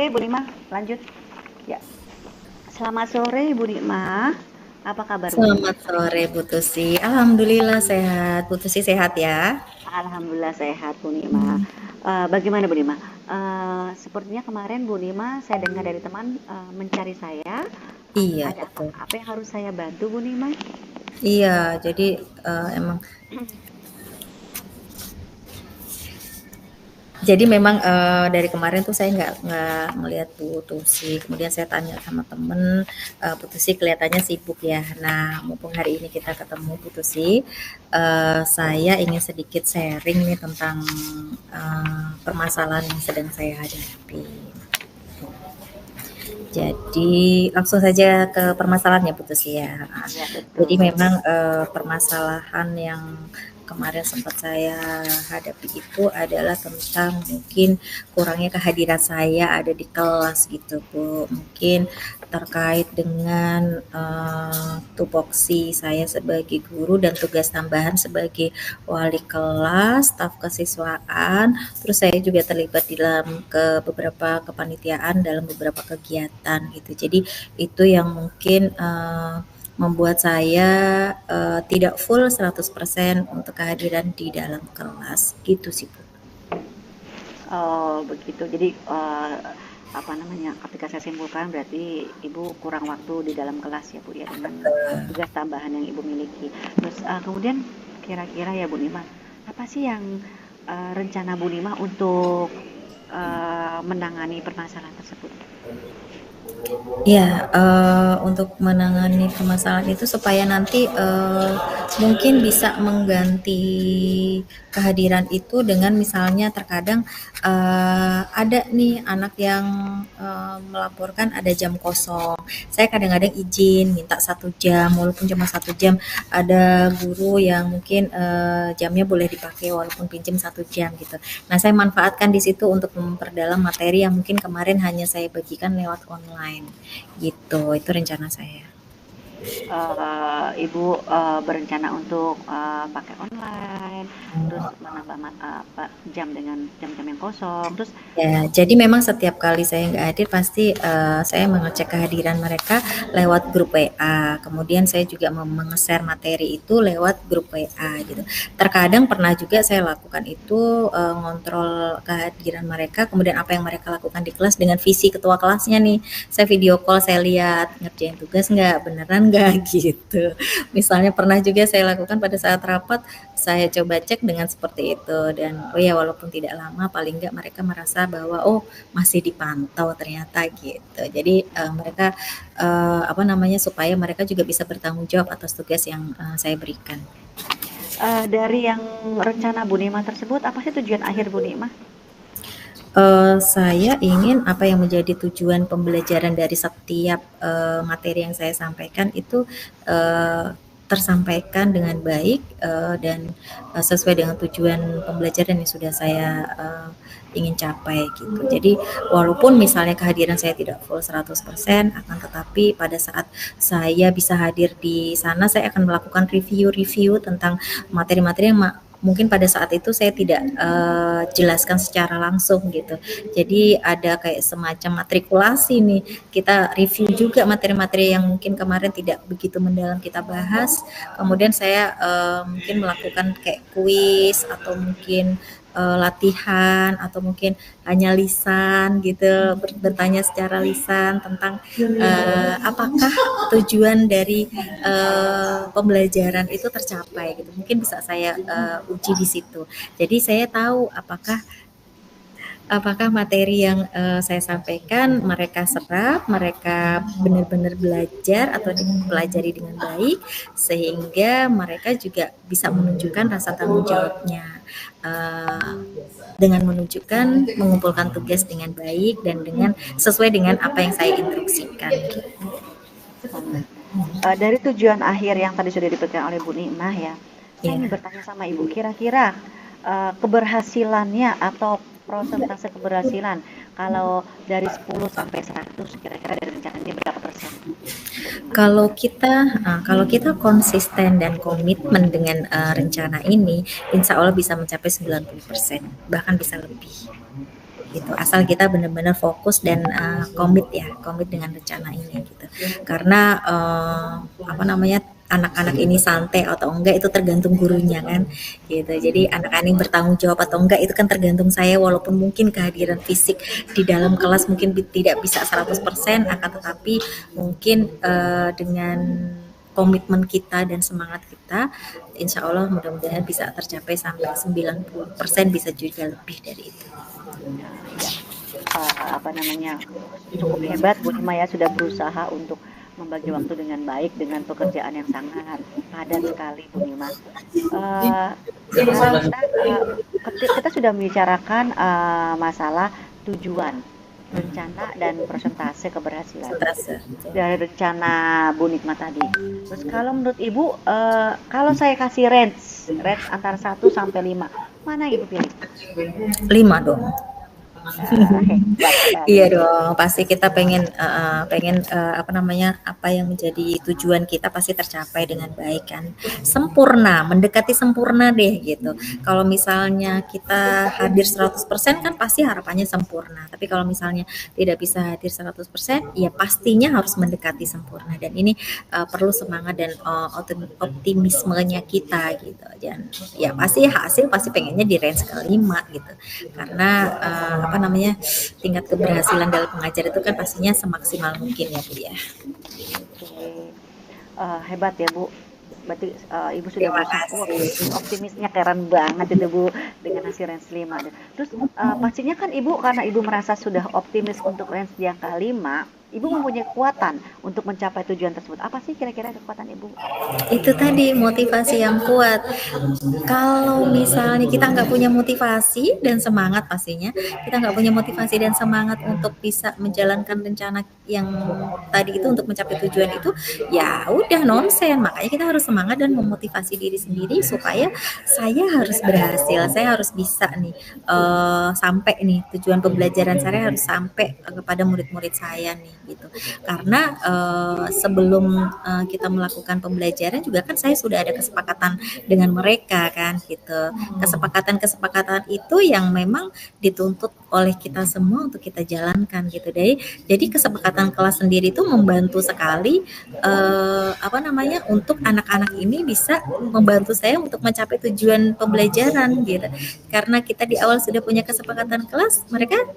Oke, Bu Nima, lanjut. Ya, selamat sore Bu Nima. Apa kabar Bu Nima? Selamat sore Bu Tusi. Alhamdulillah sehat. Bu Tusi sehat ya? Alhamdulillah sehat Bu Nima. Bagaimana Bu Nima? Sepertinya kemarin Bu Nima saya dengar dari teman mencari saya. Iya, Ada apa? betul. Apa yang harus saya bantu Bu Nima? Iya, jadi emang memang dari kemarin tuh saya nggak ngelihat Bu Tusi. Kemudian saya tanya sama temen, Bu Tusi kelihatannya sibuk ya. Nah, mumpung hari ini kita ketemu Bu Tusi, saya ingin sedikit sharing nih tentang permasalahan yang sedang saya hadapi. Jadi langsung saja ke permasalahannya putus ya. Ya Jadi betul. memang permasalahan yang kemarin sempat saya hadapi itu adalah tentang mungkin kurangnya kehadiran saya ada di kelas gitu Bu. Mungkin terkait dengan tupoksi saya sebagai guru dan tugas tambahan sebagai wali kelas, staf kesiswaan. Terus saya juga terlibat dalam beberapa kepanitiaan dalam beberapa kegiatan gitu. Jadi itu yang mungkin membuat saya tidak full 100% untuk kehadiran di dalam kelas gitu sih Bu. Oh begitu. Jadi apa namanya? Ketika saya simpulkan berarti Ibu kurang waktu di dalam kelas ya Bu ya dengan tugas tambahan yang Ibu miliki. Terus kemudian kira-kira ya Bu Nima, apa sih yang rencana Bu Nima untuk menangani permasalahan tersebut? Ya, untuk menangani permasalahan itu supaya nanti mungkin bisa mengganti kehadiran itu dengan misalnya terkadang ada nih anak yang melaporkan ada jam kosong. Saya kadang-kadang izin minta 1 jam, walaupun cuma 1 jam. Ada guru yang mungkin jamnya boleh dipakai walaupun pinjam 1 jam gitu. Nah, saya manfaatkan di situ untuk memperdalam materi yang mungkin kemarin hanya saya bagikan lewat online. Gitu, itu rencana saya. Ibu berencana untuk pakai online, terus menambah jam dengan jam-jam yang kosong, terus Ya, jadi memang setiap kali saya nggak hadir pasti saya mengecek kehadiran mereka lewat grup WA. Kemudian saya juga meng-share materi itu lewat grup WA gitu. Terkadang pernah juga saya lakukan itu ngontrol kehadiran mereka, kemudian apa yang mereka lakukan di kelas dengan visi ketua kelasnya nih. Saya video call, saya lihat ngerjain tugas nggak, beneran nggak gitu. Misalnya pernah juga saya lakukan pada saat rapat, saya coba cek dengan seperti itu dan oh ya walaupun tidak lama paling nggak mereka merasa bahwa oh masih dipantau ternyata gitu. Jadi mereka apa namanya supaya mereka juga bisa bertanggung jawab atas tugas yang saya berikan. dari yang rencana Bu Nima tersebut, apa sih tujuan akhir Bu Nima? Saya ingin apa yang menjadi tujuan pembelajaran dari setiap materi yang saya sampaikan itu tersampaikan dengan baik dan sesuai dengan tujuan pembelajaran yang sudah saya ingin capai gitu. Jadi walaupun misalnya kehadiran saya tidak full 100%, akan tetapi pada saat saya bisa hadir di sana saya akan melakukan review-review tentang materi-materi yang mungkin pada saat itu saya tidak jelaskan secara langsung gitu. Jadi ada kayak semacam matrikulasi nih. Kita review juga materi-materi yang mungkin kemarin tidak begitu mendalam kita bahas. Kemudian saya mungkin melakukan kayak kuis atau mungkin latihan atau mungkin hanya lisan gitu, bertanya secara lisan tentang apakah tujuan dari pembelajaran itu tercapai gitu. Mungkin bisa saya uji di situ. Jadi saya tahu apakah materi yang saya sampaikan mereka serap, mereka benar-benar belajar atau dipelajari dengan baik, sehingga mereka juga bisa menunjukkan rasa tanggung jawabnya dengan menunjukkan mengumpulkan tugas dengan baik dan dengan sesuai dengan apa yang saya instruksikan. Dari tujuan akhir yang tadi sudah diberikan oleh Bu Nima ya, saya ingin Ya. bertanya sama Ibu, kira-kira keberhasilannya atau prosentase keberhasilan kalau dari 10 sampai 100 kira-kira dari rencana ini berapa persen? Bu Nima? Kalau kita konsisten dan komitmen dengan rencana ini, insya Allah bisa mencapai 90%, bahkan bisa lebih. gitu. Asal kita benar-benar fokus dan komit ya, komit dengan rencana ini gitu. Karena apa namanya, anak-anak ini santai atau enggak itu tergantung gurunya kan gitu. Jadi anak-anak bertanggung jawab atau enggak itu kan tergantung saya, walaupun mungkin kehadiran fisik di dalam kelas mungkin tidak bisa 100%, akan tetapi mungkin dengan komitmen kita dan semangat kita, insya Allah mudah-mudahan bisa tercapai sampai 90%, bisa juga lebih dari itu. Ya, apa namanya, cukup hebat Bu Hima ya, sudah berusaha untuk membagi waktu dengan baik dengan pekerjaan yang sangat padat sekali Bu Hima. Sekarang kita sudah membicarakan masalah tujuan, rencana dan persentase keberhasilan dari rencana Bu Nikmat tadi. Terus kalau menurut Ibu, kalau saya kasih range antara 1 sampai 5, mana Ibu pilih? 5 dong. Iya dong, pasti kita pengen apa namanya, apa yang menjadi tujuan kita pasti tercapai dengan baik kan. Sempurna, mendekati sempurna deh gitu. Kalau misalnya kita hadir 100% kan pasti harapannya sempurna. Tapi kalau misalnya tidak bisa hadir 100%, ya pastinya harus mendekati sempurna. Dan ini perlu semangat dan optimismenya kita gitu. Dan ya pasti hasil pasti pengennya di range ke-5 gitu. Karena apa namanya, tingkat keberhasilan dalam mengajar itu kan pastinya semaksimal mungkin ya Bu ya. Hebat ya Bu, berarti Ibu sudah berusaha. Optimisnya keren banget itu Bu dengan hasil range 5. Terus pastinya kan Ibu, karena Ibu merasa sudah optimis untuk range yang ke-5, Ibu mempunyai kekuatan untuk mencapai tujuan tersebut. Apa sih kira-kira kekuatan Ibu? Itu tadi, motivasi yang kuat. Kalau misalnya kita nggak punya motivasi dan semangat, pastinya kita nggak punya motivasi dan semangat untuk bisa menjalankan rencana yang tadi itu untuk mencapai tujuan itu, ya udah nonsen. Makanya kita harus semangat dan memotivasi diri sendiri supaya saya harus berhasil, saya harus bisa nih sampai nih tujuan pembelajaran saya harus sampai kepada murid-murid saya nih gitu. Karena sebelum kita melakukan pembelajaran juga kan saya sudah ada kesepakatan dengan mereka kan gitu. Kesepakatan itu yang memang dituntut oleh kita semua untuk kita jalankan gitu. Jadi kesepakatan kelas sendiri itu membantu sekali apa namanya, untuk anak-anak ini bisa membantu saya untuk mencapai tujuan pembelajaran gitu. Karena kita di awal sudah punya kesepakatan kelas, mereka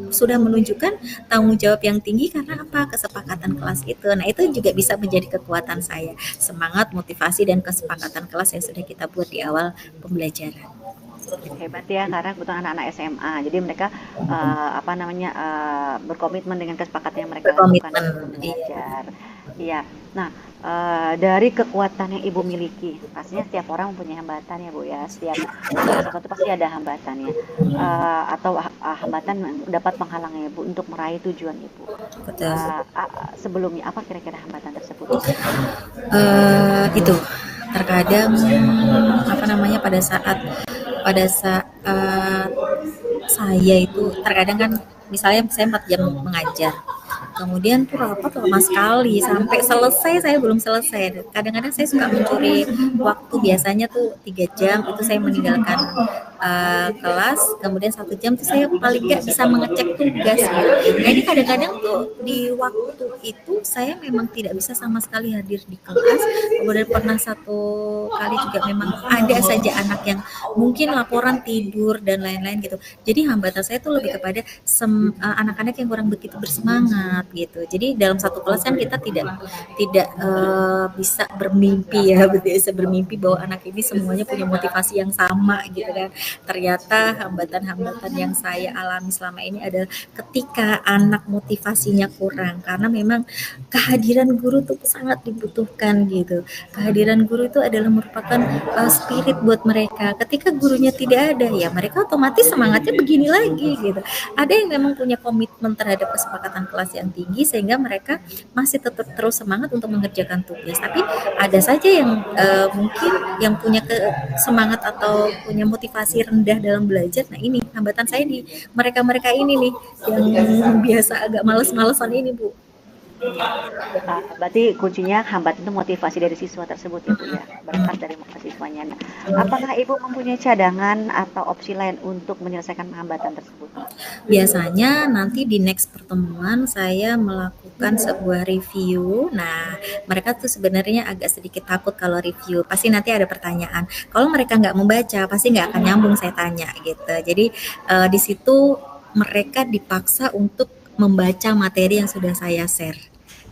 sudah menunjukkan tanggung jawab yang tinggi karena apa? Kesepakatan kelas itu. Nah, itu juga bisa menjadi kekuatan saya. Semangat, motivasi, dan kesepakatan kelas yang sudah kita buat di awal pembelajaran. Hebat ya, karena kebetulan anak-anak SMA. Jadi mereka apa namanya, berkomitmen dengan kesepakatan yang mereka lakukan untuk belajar. Iya. Nah, dari kekuatan yang Ibu miliki, pastinya setiap orang mempunyai hambatan ya Bu ya. Setiap sesuatu pasti ada hambatannya, atau hambatan dapat menghalangi Ibu untuk meraih tujuan Ibu. Sebelumnya apa kira-kira hambatan tersebut? Itu terkadang apa namanya, pada saat saya itu terkadang kan, misalnya saya 4 jam mengajar, kemudian tuh rapat lama sekali sampai selesai saya belum selesai. Kadang-kadang saya suka mencuri waktu, biasanya tuh 3 jam itu saya meninggalkan kelas, kemudian 1 jam tuh saya paling nggak bisa mengecek tugas gitu. Nah ini kadang-kadang tuh di waktu itu saya memang tidak bisa sama sekali hadir di kelas. Kemudian pernah satu kali juga memang ada saja anak yang mungkin laporan tidur dan lain-lain gitu. Jadi hambatan saya tuh lebih kepada anak-anak yang kurang begitu bersemangat gitu. Jadi dalam satu kelas kan kita tidak bisa bermimpi ya, bisa bermimpi bahwa anak ini semuanya punya motivasi yang sama gitu kan. Ternyata hambatan-hambatan yang saya alami selama ini adalah ketika anak motivasinya kurang, karena memang kehadiran guru tuh sangat dibutuhkan gitu. Kehadiran guru itu adalah merupakan spirit buat mereka. Ketika gurunya tidak ada, ya mereka otomatis semangatnya begini lagi gitu. Ada yang memang punya komitmen terhadap kesepakatan kelas yang tinggi sehingga mereka masih tetap terus semangat untuk mengerjakan tugas. Tapi ada saja yang mungkin yang punya semangat atau punya motivasi rendah dalam belajar. Nah ini hambatan saya di mereka-mereka ini nih yang biasa agak males-malesan ini Bu. Iya. Berarti kuncinya hambatan itu motivasi dari siswa tersebut ya Bu ya, berkat dari mahasiswanya. Nah, apakah Ibu mempunyai cadangan atau opsi lain untuk menyelesaikan hambatan tersebut? Biasanya nanti di next pertemuan saya melakukan sebuah review. Nah, mereka tuh sebenarnya agak sedikit takut kalau review. Pasti nanti ada pertanyaan. Kalau mereka nggak membaca, pasti nggak akan nyambung saya tanya gitu. Jadi di situ mereka dipaksa untuk membaca materi yang sudah saya share.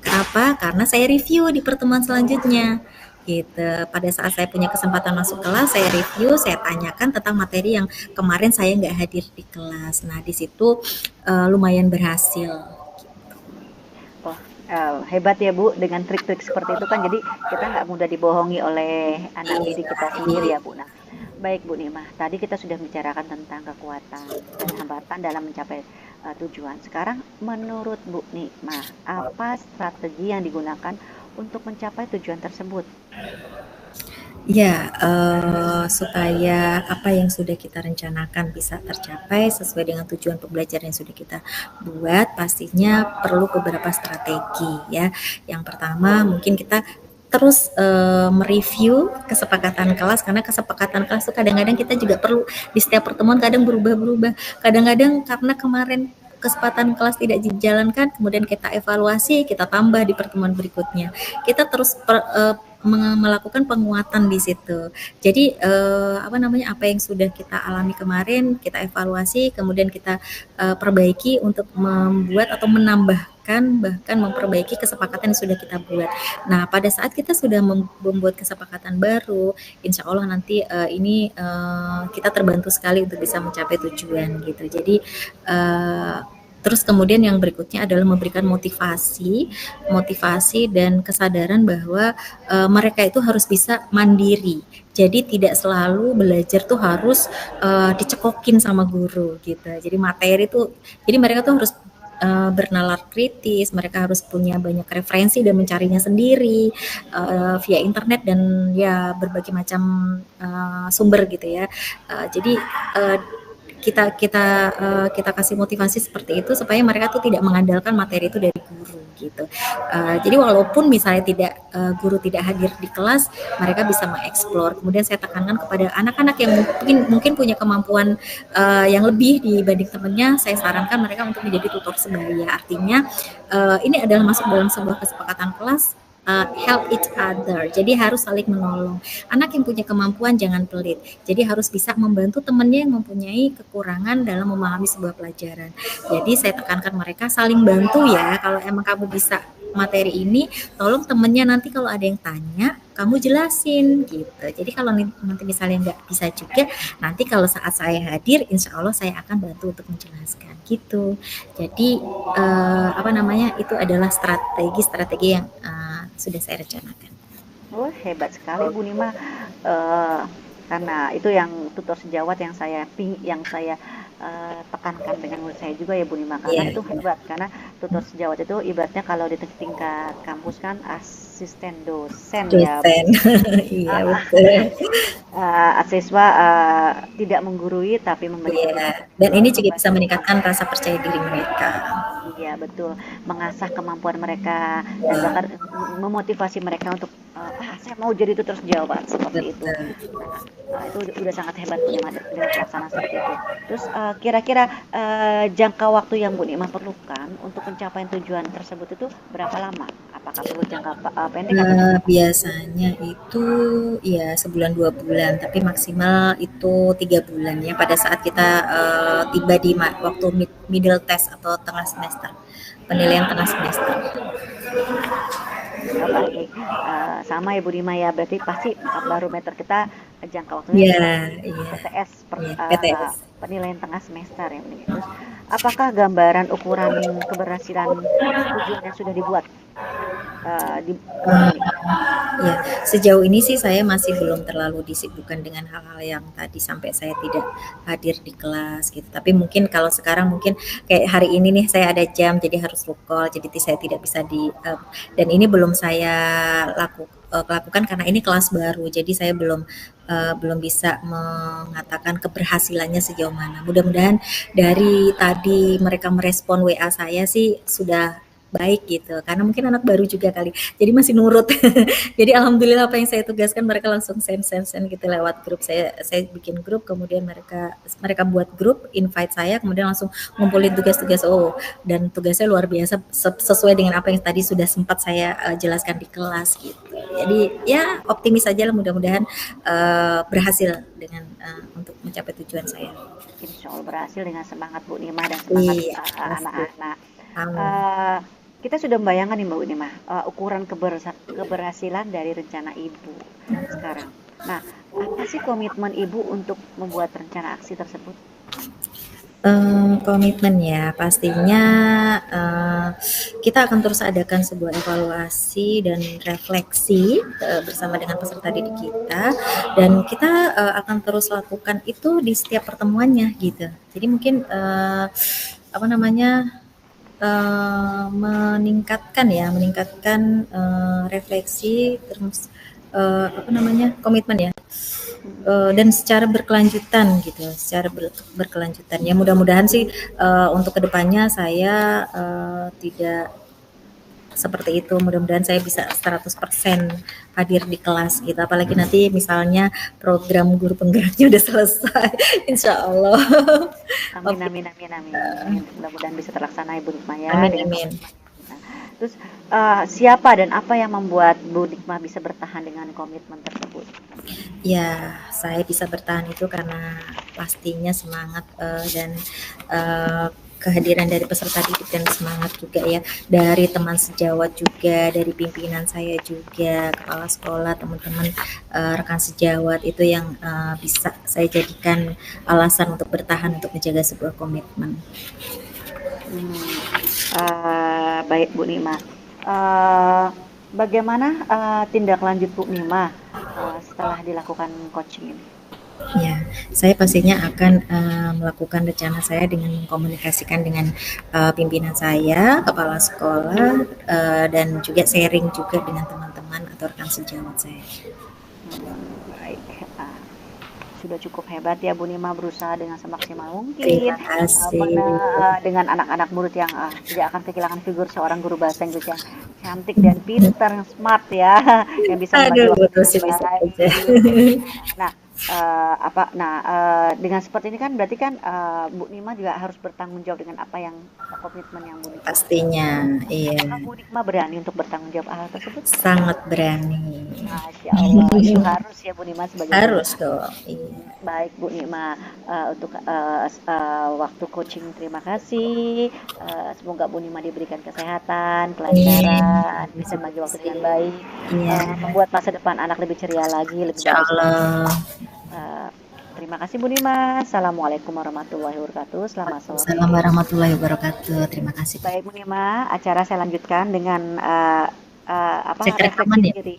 Kenapa? Karena saya review di pertemuan selanjutnya gitu. Pada saat saya punya kesempatan masuk kelas, saya review, saya tanyakan tentang materi yang kemarin saya nggak hadir di kelas. Nah, di situ lumayan berhasil. Wah, hebat ya Bu, dengan trik-trik seperti itu kan jadi kita nggak mudah dibohongi oleh anak didik kita sendiri ya Bu. Nah, baik Bu Nimah, tadi kita sudah bicarakan tentang kekuatan dan hambatan dalam mencapai tujuan. Sekarang menurut Bu Nimah, apa strategi yang digunakan untuk mencapai tujuan tersebut? Ya, supaya apa yang sudah kita rencanakan bisa tercapai sesuai dengan tujuan pembelajaran yang sudah kita buat, pastinya perlu beberapa strategi ya. Yang pertama mungkin kita terus mereview kesepakatan kelas, karena kesepakatan kelas itu kadang-kadang kita juga perlu di setiap pertemuan kadang berubah-berubah. Kadang-kadang karena kemarin kesepakatan kelas tidak dijalankan, kemudian kita evaluasi, kita tambah di pertemuan berikutnya. Kita terus melakukan penguatan di situ. Jadi apa yang sudah kita alami kemarin kita evaluasi, kemudian kita perbaiki untuk membuat atau menambahkan bahkan memperbaiki kesepakatan yang sudah kita buat. Nah, pada saat kita sudah membuat kesepakatan baru, insya Allah nanti ini kita terbantu sekali untuk bisa mencapai tujuan gitu. Jadi terus kemudian yang berikutnya adalah memberikan motivasi dan kesadaran bahwa mereka itu harus bisa mandiri. Jadi tidak selalu belajar tuh harus dicekokin sama guru gitu. Jadi materi tuh, jadi mereka tuh harus bernalar kritis, mereka harus punya banyak referensi dan mencarinya sendiri via internet dan ya berbagai macam sumber gitu ya. Jadi uh, kita kasih motivasi seperti itu supaya mereka tuh tidak mengandalkan materi itu dari guru gitu. Jadi walaupun misalnya guru tidak hadir di kelas, mereka bisa mengeksplor. Kemudian saya tekankan kepada anak-anak yang mungkin punya kemampuan yang lebih dibanding temannya, saya sarankan mereka untuk menjadi tutor sebaya. Artinya ini adalah masuk dalam sebuah kesepakatan kelas, help each other. Jadi harus saling menolong. Anak yang punya kemampuan jangan pelit. Jadi harus bisa membantu temannya yang mempunyai kekurangan dalam memahami sebuah pelajaran. Jadi saya tekankan mereka saling bantu ya. Kalau emang kamu bisa materi ini, tolong temennya nanti kalau ada yang tanya, kamu jelasin gitu. Jadi kalau nanti misalnya nggak bisa juga, nanti kalau saat saya hadir, insya Allah saya akan bantu untuk menjelaskan gitu. Jadi itu adalah strategi-strategi yang sudah saya rencanakan. Oh, hebat sekali Bu Nima. Eh, karena itu yang tutor sejawat yang saya tekankan dengan murid saya juga ya Bu Nima, karena Iya, itu hebat, karena tutor sejawat itu ibaratnya kalau di tingkat kampus kan asisten dosen ya Bu. dosen. Iya, betul. Siswa tidak menggurui tapi memberikan Iya, dan ini informasi, juga bisa membantu meningkatkan informasi. rasa percaya diri mereka. Iya betul, mengasah kemampuan mereka dan bahkan memotivasi mereka untuk saya mau jadi tutor sejawat seperti itu. Betul. Nah, itu udah sangat hebat Bu Nima dengan pelaksanaan seperti itu. Terus kira-kira jangka waktu yang Bu Nima perlukan untuk pencapaian tujuan tersebut itu berapa lama? Apakah perlu jangka pendek atau jangka panjang? Biasanya itu ya sebulan 2 bulan, tapi maksimal itu 3 bulan ya pada saat kita tiba di waktu middle test atau tengah semester, penilaian tengah semester. Oh, baik. Sama ya Bu Nima ya, berarti pasti barometer kita jangka waktunya Iya, adalah iya, PTS, iya, PTS. penilaian tengah semester ya Bu Nima. Terus apakah gambaran ukuran keberhasilan tujuan yang sudah dibuat di Bu Eh, Nima? Ya, sejauh ini sih saya masih belum terlalu disibukkan dengan hal-hal yang tadi sampai saya tidak hadir di kelas gitu. Tapi mungkin kalau sekarang mungkin kayak hari ini nih saya ada jam jadi harus call, jadi saya tidak bisa dan ini belum saya lakukan karena ini kelas baru. Jadi saya belum bisa mengatakan keberhasilannya sejauh mana. Mudah-mudahan dari tadi mereka merespon WA saya sih sudah baik gitu. Karena mungkin anak baru juga kali, jadi masih nurut. Jadi alhamdulillah apa yang saya tugaskan mereka langsung send gitu lewat grup. Saya bikin grup, kemudian mereka mereka buat grup, invite saya, kemudian langsung ngumpulin tugas-tugas. Oh, dan tugasnya luar biasa sesuai dengan apa yang tadi sudah sempat saya jelaskan di kelas gitu. Jadi ya optimis aja lah, mudah-mudahan berhasil dengan untuk mencapai tujuan saya. Insya Allah berhasil dengan semangat Bu Nima dan semangat Iya, pasti. anak-anak. Amin. Eh, kita sudah membayangkan nih Bu Nima, ukuran keberhasilan dari rencana Ibu sekarang. Nah, apa sih komitmen Ibu untuk membuat rencana aksi tersebut? Komitmen ya, pastinya, eee, kita akan terus adakan sebuah evaluasi dan refleksi, bersama dengan peserta didik kita, dan kita, akan terus lakukan itu di setiap pertemuannya gitu. Jadi mungkin, apa namanya, meningkatkan, refleksi terus, apa namanya, komitmen ya. Dan secara berkelanjutan gitu, secara berkelanjutan. Ya mudah-mudahan sih untuk kedepannya saya tidak seperti itu. Mudah-mudahan saya bisa 100% hadir di kelas gitu. Apalagi nanti misalnya program guru penggeraknya udah selesai. Insya Allah. Amin, Oke. amin, amin, amin. Mudah-mudahan bisa terlaksana Ibu Nikma ya Amin, dengan amin. komitmen. Nah, terus siapa dan apa yang membuat Bu Nikma bisa bertahan dengan komitmen tersebut? Ya, saya bisa bertahan itu karena pastinya semangat dan uh, kehadiran dari peserta didik dan semangat juga ya dari teman sejawat juga, dari pimpinan saya juga, kepala sekolah, teman-teman rekan sejawat itu yang bisa saya jadikan alasan untuk bertahan untuk menjaga sebuah komitmen. Hmm, baik Bu Nima. Eh, bagaimana tindak lanjut Bu Nima setelah dilakukan coaching ini? Ya, saya pastinya akan melakukan rencana saya dengan mengkomunikasikan dengan pimpinan saya, kepala sekolah, dan juga sharing juga dengan teman-teman atau rekan sejawat saya. Baik. Ah, sudah cukup hebat ya Bu Nima berusaha dengan semaksimal mungkin Terima kasih. dengan anak-anak murid yang tidak akan kehilangan figur seorang guru bahasa Inggris yang cantik dan pintar, yang smart ya, yang bisa membagi Aduh, waktu dengan dosis bisa aja. baik. Nah, dengan seperti ini kan berarti kan Bu Nima juga harus bertanggung jawab dengan apa yang komitmen yang Bu Nima Pastinya, iya. apakah Bu Nima berani untuk bertanggung jawab hal tersebut? Sangat berani. Masya Allah, itu harus ya Bu Nima sebagai guru. Harus dong, iya. Baik Bu Nima, untuk waktu coaching terima kasih. Semoga Bu Nima diberikan kesehatan, Amin. kelancaran, bisa Terima bagi waktu kasih. dengan baik, Iya, membuat masa depan anak lebih ceria lagi, lebih insya baik lagi. Allah. Eh, terima kasih Bu Nima. Assalamualaikum warahmatullahi wabarakatuh. Selamat Waalaikumsalam sore. warahmatullahi wabarakatuh. Terima kasih, Pak. Baik Bu Nima, acara saya lanjutkan dengan Cek rekaman refleksi ya? diri.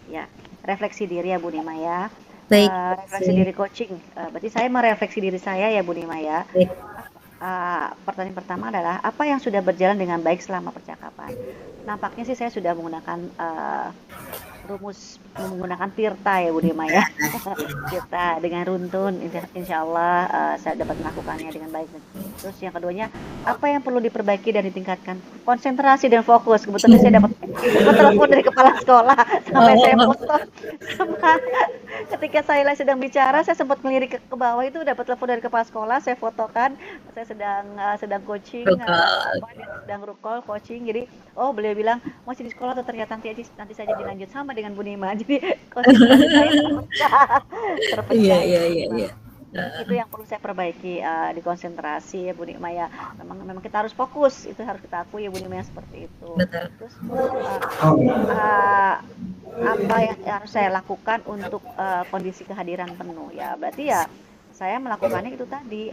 Ya, refleksi diri ya Bu Nima ya. Baik, Refleksi sip. diri coaching. Berarti saya merefleksi diri saya ya Bu Nima ya. Baik. Pertanyaan pertama adalah apa yang sudah berjalan dengan baik selama percakapan? Nampaknya sih saya sudah menggunakan rumus menggunakan Tirta ya Bu Dema ya. Tirta dengan runtun insya Allah saya dapat melakukannya dengan baik. Terus yang keduanya apa yang perlu diperbaiki dan ditingkatkan? Konsentrasi dan fokus. Kebetulan saya dapat telepon dari kepala sekolah sampai saya Oh, foto sama ketika saya sedang bicara saya sempat melirik ke bawah itu dapat telepon dari kepala sekolah saya fotokan saya sedang coaching lokal. sedang rukol coaching jadi oh beliau bilang masih di sekolah atau ternyata nanti saja dilanjut sama dengan Bu Nima jadi konsentrasi saya Iya, terpecah ya iya, Bu iya, Nima iya. itu yang perlu saya perbaiki di konsentrasi ya Bu Nima ya memang kita harus fokus itu harus kita akui ya Bu Nima yang seperti itu Betul. terus uh, apa yang harus saya lakukan untuk kondisi kehadiran penuh ya berarti ya saya melakukannya itu tadi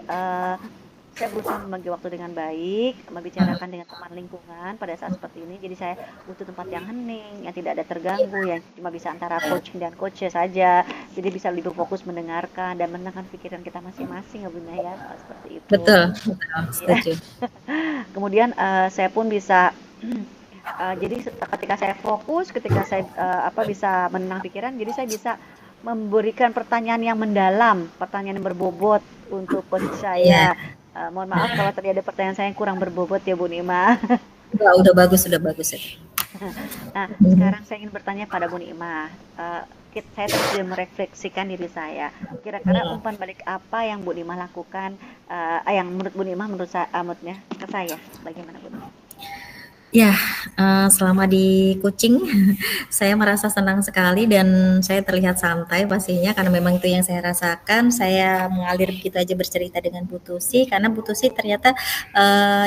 saya berusaha membagi waktu dengan baik membicarakan dengan teman lingkungan pada saat seperti ini jadi saya butuh tempat yang hening yang tidak ada terganggu yang cuma bisa antara coaching dan coach saja jadi bisa lebih fokus mendengarkan dan menenangkan pikiran kita masing-masing ya Bunda ya seperti itu Betul, betul, ya. setuju. Kemudian saya pun bisa jadi ketika saya fokus, ketika saya bisa menenang pikiran, jadi saya bisa memberikan pertanyaan yang mendalam, pertanyaan yang berbobot untuk coach Iya, saya. Mohon maaf kalau tadi ada pertanyaan saya yang kurang berbobot ya Bu Nima. udah bagus, udah bagus itu. Nah, Mhm. sekarang saya ingin bertanya pada Bu Nikmah. Saya tadi sudah merefleksikan diri saya. Kira-kira Mhm. umpan balik apa yang Bu Nikmah lakukan, yang menurut Bu Nikmah, menurut saya, menurutnya ke saya, bagaimana Bu Nikmah? Ya, selama di Kucing, saya merasa senang sekali dan saya terlihat santai pastinya karena memang itu yang saya rasakan. Saya mengalir begitu aja bercerita dengan Bu Tusi karena Bu Tusi ternyata,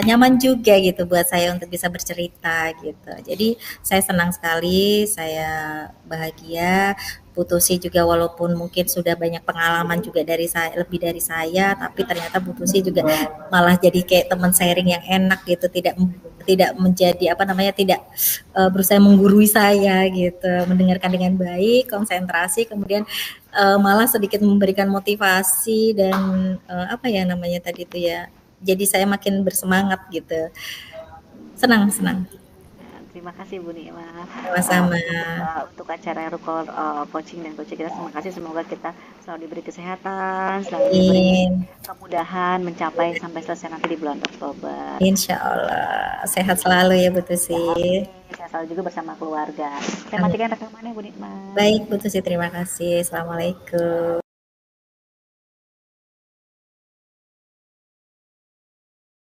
nyaman juga gitu buat saya untuk bisa bercerita gitu. Jadi saya senang sekali, saya bahagia. Bu Tusi juga walaupun mungkin sudah banyak pengalaman juga dari saya lebih dari saya, tapi ternyata Bu Tusi juga malah jadi kayak teman sharing yang enak gitu, tidak tidak menjadi apa namanya, tidak berusaha menggurui saya gitu, mendengarkan dengan baik, konsentrasi, kemudian malah sedikit memberikan motivasi dan apa ya namanya tadi itu ya, jadi saya makin bersemangat gitu. Senang, senang. Terima kasih Bu Nikmah. Sama-sama. Untuk acara Rukol coaching dan coaching kita, terima kasih. Semoga kita selalu diberi kesehatan, selalu diberi Amin. kemudahan mencapai sampai selesai nanti di bulan Oktober. Insya Allah. Sehat selalu ya Bu Tusi. Amin. Saya selalu juga bersama keluarga. Saya Amin. matikan rekamannya Bu Nikmah. Baik Bu Tusi, terima kasih. Assalamualaikum.